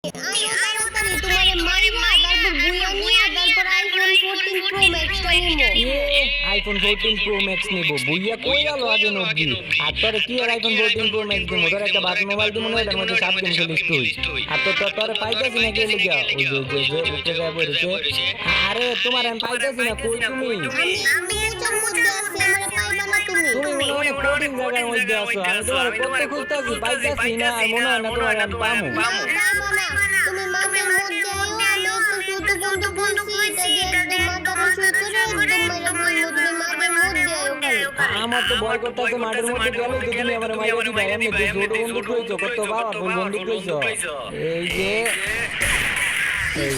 আইও তাড়াতাড়ি তোমারে মাইরা তারপর বুইয়া নিয়া তারপর আইফোন 14 প্রো ম্যাক্সটা নিমো। আইফোন 14 প্রো ম্যাক্স নিব বুইয়া কই গেল আগে নব্বি আর তোর কি আর আইফোন 14 প্রো ম্যাক্স দিমু তোর একটা বাট মোবাইল দিমু না এটার মধ্যে 7 দিন খেলিস তুই আর তোর পাইতাছি না কে লিগা ওই যে উঠে যায় পড়েছে আরে তোমার আমি পাইতাছি না কই তুমি আমি মুচার মধ্যে আছি আমারে পাইবা না তুমি। তুমি মনে হয় কোডিং জায়গার মধ্যে আছো আমি তোমার করতে খুঁজতাছি পাইতাছি না আর মনে হয় না তোমার আমি পামু পাইবা না তুমি মাঝে মধ্যে আইও আমি একটু শুতে বন্ধ বলছি এটা যে একদম মাথার শুতে একদম মাইরা বললো তুমি মাঝে মধ্যে আইও খালি। আমার তো ভয় করতেছে মাঠের মধ্যে গেলে তো তুমি আমার মাইরে দিবা এমনি তুই ছোট বন্ধু কইছো কত বাবা ফুল বন্ধু কইছো এই যে এই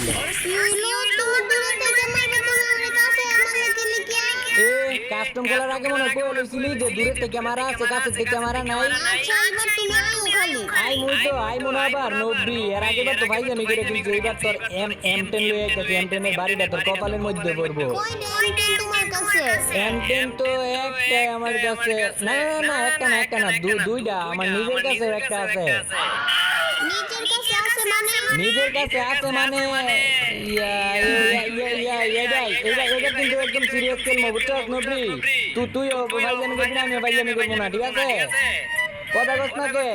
ইউলো তোমার দূরে থেকে মাইরা তুমি আমার কাছে আমাকে দিলি কি এ কাস্টম খেলার আগে মনে কইছিলি যে দূরে থেকে মারা আছে কাছে থেকে মারা নাই আচ্ছা এবার তুমি আইও খালি। আই মুই তো আই মনে আবার 90 এর আগেবার তো ভাই জানি করে দিয়েছে এইবার তোর M10 লয়ে গেছে M10 এর বাড়িটা তোর কপালের মধ্যে পড়বো কই M10 তোমার কাছে? M10 তো একটা আমার কাছে না না না একটা না দুইটা আমার নিজের কাছে একটা আছে নিজের কাছে আছে মানে নিজের কাছে আছে মানে এটা কিন্তু একদম সিরিয়াস খেলবো বুঝছস নবরি তুইও ভাইজানি করবি না আমি ভাইজানি করবো না ঠিক আছে কথা কস না কে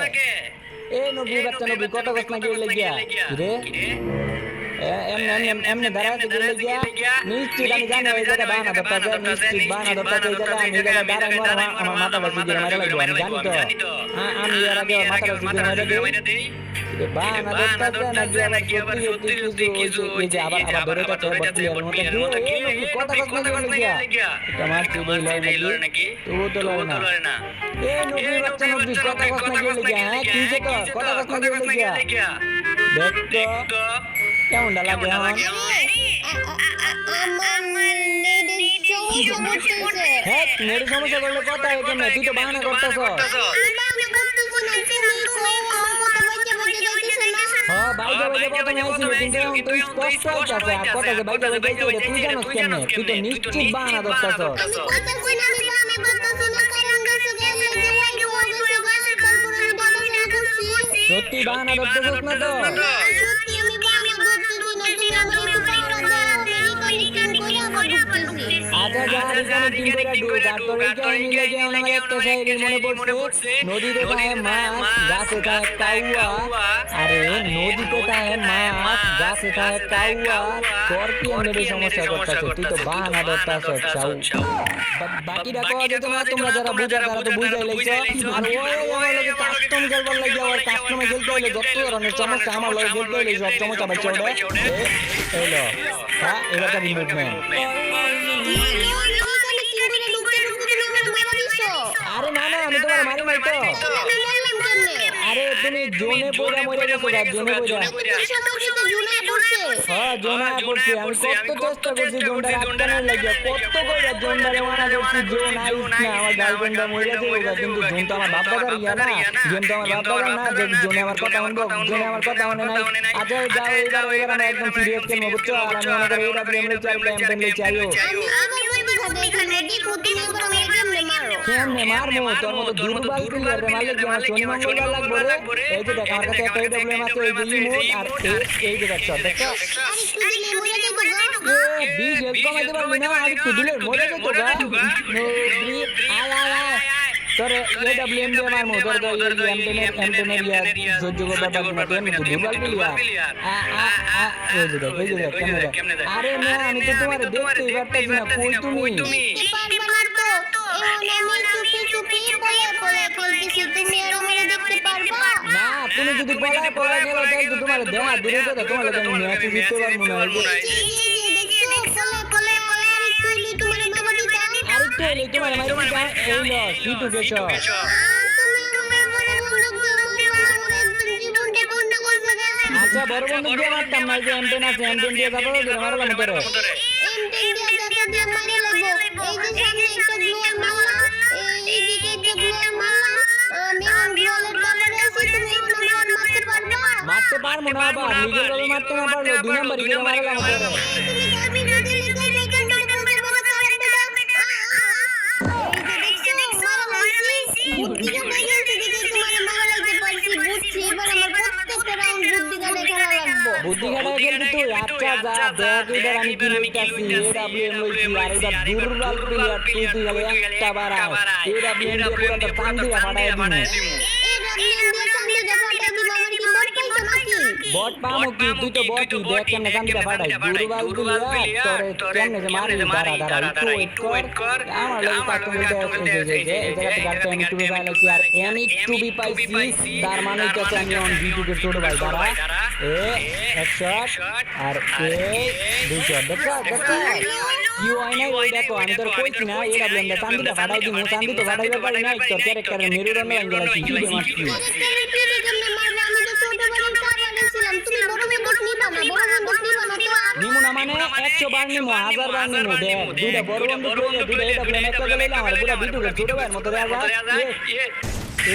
এ নবরি বাচ্চা নবরি কথা কস না কে লাগিয়া রে এমনি দাঁড়াতে গেলে গিয়া নিশ্চিত আমি জানি ওই জায়গায় বাহানা ধরতে নিশ্চিত বাহানা ধরতে ওই জায়গায় আমি জায়গায় দাঁড়াই আমার মাথাটা সিগিয়ে মারা লাগবে আমি জানি তো আমি এর আগে মাথাটা সিগিয়ে মারা দিই বাহানা ধরতে না গিয়ে আবার সত্যি কিছু এই যে আবার ধরে যাচ্ছে বটলিয়ার মতো কথা কথা গেলে গিয়া তোমার তুই লয় নাকি তুই তো লয় না এ নবী বাচ্চা নবী কথা কথা গেলে গিয়া হ্যাঁ কি যে তো কথা কথা গেলে গিয়া দেখ তো কেমন লাগে আমার হ্যাঁ মেরে সমস্যা করলে কথা এখানে তুই তো বাহানা করতেছ হ্যাঁ বাইরে বাইরে প্রথমে আইছিল কিন্তু এখন তুই স্পষ্ট হইতাছে আর কথা যে বাইরে বাইরে যাইছে এটা তুই জানোস কেমনে তুই তো নিশ্চিত বাহানা করতেছ সত্যি বাহানা করতেছস না তো আচ্ছা যা এখানে তিন করে ঢুক আর তোর এইখানে মিলে যে আমার একটা শায়রির মনে পড়ছে নদীতে থাকে মাছ গাছে থাকে কাউয়া আরে নদীতে থাকে মাছ গাছে থাকে কাউয়া তোর কি এমনি সমস্যা করতেছ তুই তো বাহানা ধরতেছ চাউ বাকিটা কওয়া যেত না তোমরা যারা বুঝা তারা তো বুঝাই লাইছো আর ওই আমার লগে কাস্টম খেলবার লাগি আর কাস্টমে খেলতে হইলে যত ধরনের সমস্যা আমার লগে খেলতে হইলে সব সমস্যা বাইছে ওটা হইলো হ্যাঁ এবার কা রিমোট ম্যান আরে না না আমি তোমার মারি নাই তো আরে তুমি জোনে পড়া মরে গেছো গা জোনে পড়া হ্যাঁ জোনা পড়ছে আমি কত চেষ্টা করছি জোনটা আটকানোর লাগিয়া কত কইরা জোনটারে মানা করছি জোন আইস না আমার গার্লফ্রেন্ডটা মরে যাবে কিন্তু জোন তো আমার বাপ দাদার ইয়া না জোন তো আমার বাপ দাদার না যে জোনে আমার কথা শুনবো জোনে আমার কথা মানে নাই আচ্ছা যাও এবার আমরা একদম সিরিয়াস খেলবো বুঝছো আর আমি মনে করি এটা প্রেম লই চাই প্রেম লই চাইও কেমনে মারমু তোর মতো দুর্বল প্লেয়ার রে মারলে কি আমার শনি মঙ্গলবার লাগবে রে এই যে দেখ আমার কাছে একটা প্রবলেম আছে এই যে ইমোট আর এই যে দেখছো দেখছো এ 20 হেলথ কমাইতে পারলি না আর একটু দিলে মরে যেত গা আয় তোর এডব্লিউএম দিয়ে মারমু তোর তো এম10 এর ইয়া সহ্য করতে পারবি না তুই তো দুর্বল প্লেয়ার এই যে দেখ কেমনে আরে না আমি তো তোমারে দেখতেই পারতাছি না কই তুমি না তুমি যদি পলা গেল তাই তো তোমার দেহা দূরে তো তোমার লাগে আমি ম্যাচ জিততে পারবো না আরেকটু এলি তোমার মাইরে দিতা এই লো সিটু গেছো আচ্ছা বড় বন্ধু দিয়ে মারতাম না যে এমটেন আছে এমটেন দিয়ে যাবো ধরে মারলাম তোরে মারতে পারবো না আবার নিজের ভাবে মারতে না পারলো দুই নাম্বার গিয়ে মারলাম বুদ্ধি বুদ্ধি খাটায় খেলবি তুই আচ্ছা যা দেখ এবার আমি কি লইতাছি এডব্লিউএম লইছি আর এবার দুর্বল প্লেয়ার তুই খালি একটা বার এডব্লিউএম দিয়ে পুরো তো টান দিয়া ফাটায় দিমু বট পামো কি তুই তো বট দেখ কেমনে টান দিয়া ফাটাই দুর্বল প্লেয়ার তোরে কেমনে যে মারি দাঁড়া একটু ওয়েট কর আমার লাগি কাটতে বলতে এই জায়গাতে গাড়িটা আমি টু বি পাইছি আর এনি টু বি পাইছি তার মানে হচ্ছে আমি অন ভিডিওকে ছোট ভাই দাঁড়া এক শট আর দুই শট দেখো কি হয় না ওই দেখো আমি তোর কইছি না এডব্লিউএম দা চান্দিটা ফাটাই দিমু চান্দি তো ফাটাইবার পারি না তোর ক্যারেক্টারের মেরুদণ্ড ভাঙে গেছে কি দে মারছি নিমু না মানে 100 বার নিমু 1000 বার নিমু দেখ দুইটা বড় বন্ধু লইলে দুইটা এডব্লিউএম একটা লইলে আমার পুরো ভিডিওকে ছোট ভাইয়ের মতো দেয়া যায়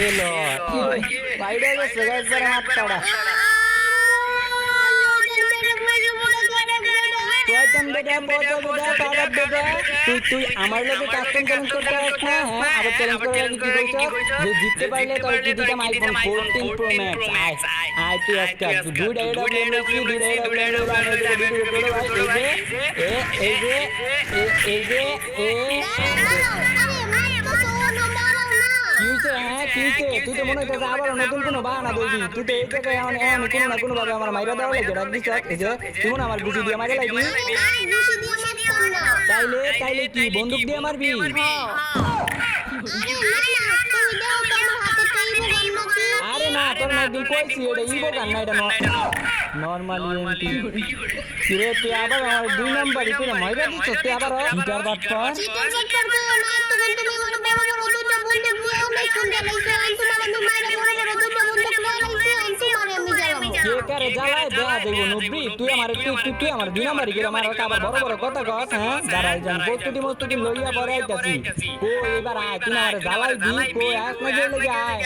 এলো বাইরে গেছে গাইস করে মারতাড়া তুই আমার লগে কাস্টম চ্যালেঞ্জ করতে আসছ না হ্যাঁ আবার চ্যালেঞ্জ করে কি কইছ যে জিততে পারলে তোর কি দিতাম আইফোন 14 প্রো ম্যাক্স আই তুই আজকে দুইটা এডব্লিউএম লইছি দুইটা এডব্লিউএম এই যে তুই তো মনে হচ্ছে আবার নতুন কোনো বাহানা বলবি তুই তো এই জায়গায় এমন কোনো না কোনো ভাবে আমার মাইরা দেওয়া লাগে ডাক দিছ এই যে তুই মনে আমার গুছি দিয়ে মাইরা লাগবি তাইলে কি বন্দুক দিয়ে মারবি আরে না তোর না দিন কইছি এটা ইবো গান না এটা নরমাল ইএমপি কিরে তুই আবার আমার দুই নাম্বার তুই মাইরা দিছ তুই আবার চিটার বাট কর কে জ্বালায় দেয়া দেব নব্বি তুই আমার দুই নাম্বারই করে আমার আবার বড় বড় কথা কস হ্যাঁ দাঁড়াই যান প্রস্তুতি লইয়া পরে আইতাছি ও এবার আয় তুই আমার জ্বালাই দি কো এক না গেলে লেগে আয়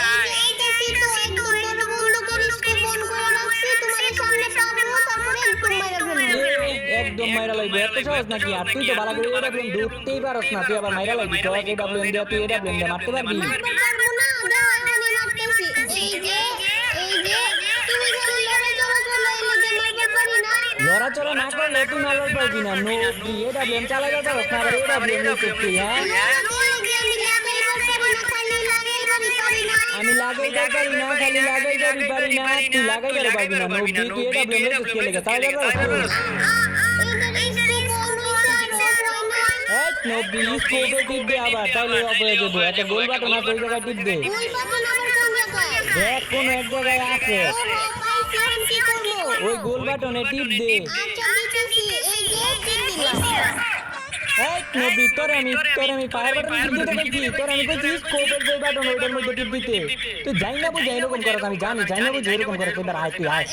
একদম মাইরা লাগবে এত সহজ নাকি আর তুই তো ভালো করে এডব্লিউএম ধরতেই পারস না তুই আবার মাইরা লাগবি তো এডব্লিউএম দিয়ে তুই এডব্লিউএম দিয়ে মারতে পারবি লড়াচড়া না করলে তুই মারতে পারবি না নো এডব্লিউএম চালাতে পারস না আবার এডব্লিউএম করতে হ্যাঁ আমি লাগাইতে পারি না খালি লাগাইতে পারি না তুই লাগাইতে পারবি না নো তুই এডব্লিউএম করতে লেগে তাহলে নব্বই স্কোপে টিপ দে আবার তাহলে অপরে দেবো একটা গোল বাটন আছে ওই জায়গায় টিপ দে দেখ কোন এক জায়গায় আছে ওই গোল বাটনে টিপ দে নব্বই তোর আমি ফায়ার বাটন টিপ দিতে দেখি তোর আমি কইছি স্কোপের যে বাটন ওইটার মধ্যে টিপ দিতে তুই যাই না বুঝে এরকম করছ আমি জানি যাই না বুঝে এরকম করছ এবার আয় তুই আয়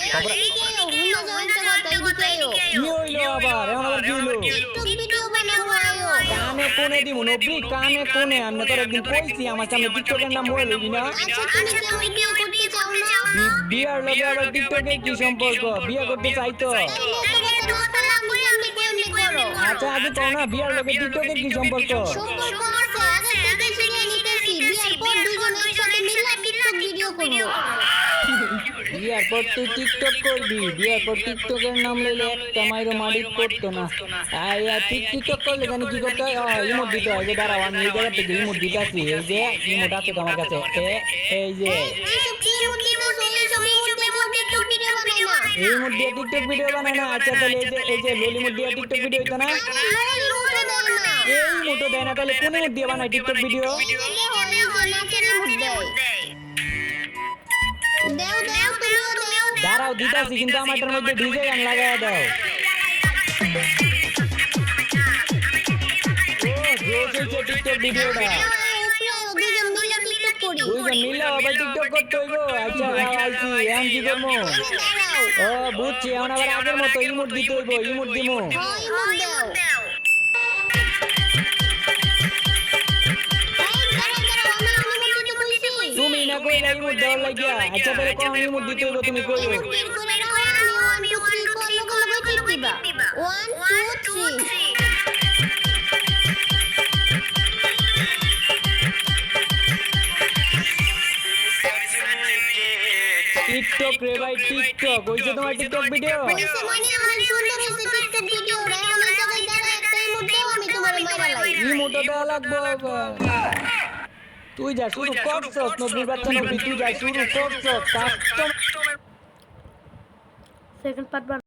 কি হইলো আবার এখন আবার কি হইলো কানে কোনে দিব নব্বি কানে কোনে আমি তোর একদিন কইছি আমার সামনে টিকটকের নাম বলে লইবি না বিয়ার লগে আবার টিকটকে কি সম্পর্ক বিয়ে করতে চাই তো আচ্ছা আগে কও না বিয়ার লগে টিকটকের কি সম্পর্ক বিয়ার পর তুই টিকটক করবি বিয়ার পর টিকটকের নাম লইলে একটা মাইরো মালিক করতো না টিকটক করলে জানি কি করতে হয় ইমোট দিতে হয় যে দাঁড়াও আমি এই জায়গা থেকে ইমোট দিতে আসি এই যে ইমোট আছে তো আমার কাছে এই যে এই মুড দিয়ে টিকটক ভিডিও বানায় না আচ্ছা তাহলে এই যে ললি মুড দিয়ে টিকটক ভিডিও হইতো না এই মুটো দেয় না তাহলে কোন মুড দিয়ে বানায় টিকটক ভিডিও দাঁড়াও দিতাছি কিন্তু আমাদের মধ্যে ডিজে গান লাগায় দাও টিকটক ভিডিওটা দুইজন মিলে আবার টিকটক করতে হইব আচ্ছা আইছি এখন কি করবো ও বুঝছি এখন আবার আগের মতো ইমোট দিতে হইব ইমোট দিমু তুমি না কইলা ইমোট দেওয়ার লাগিয়া আচ্ছা তাহলে কোন ইমোট দিতে হইব তুমি কইও 1 2 3 টিকটক টিকটক রে ভাই টিকটক হইছে তোমার টিকটক ভিডিও হইছে মানে আমার সুন্দর হইছে টিকটক ভিডিও রে আমি জায়গায় দাঁড়ায় একটা ইমোট দাও আমি তোমার মাইরা লাই ইমোটো দেওয়া লাগবো আবার। তুই যা শুরু করছস নবীর বাচ্চা নবী তুই যা শুরু করছস কাস্টম সেকেন্ড পার্ট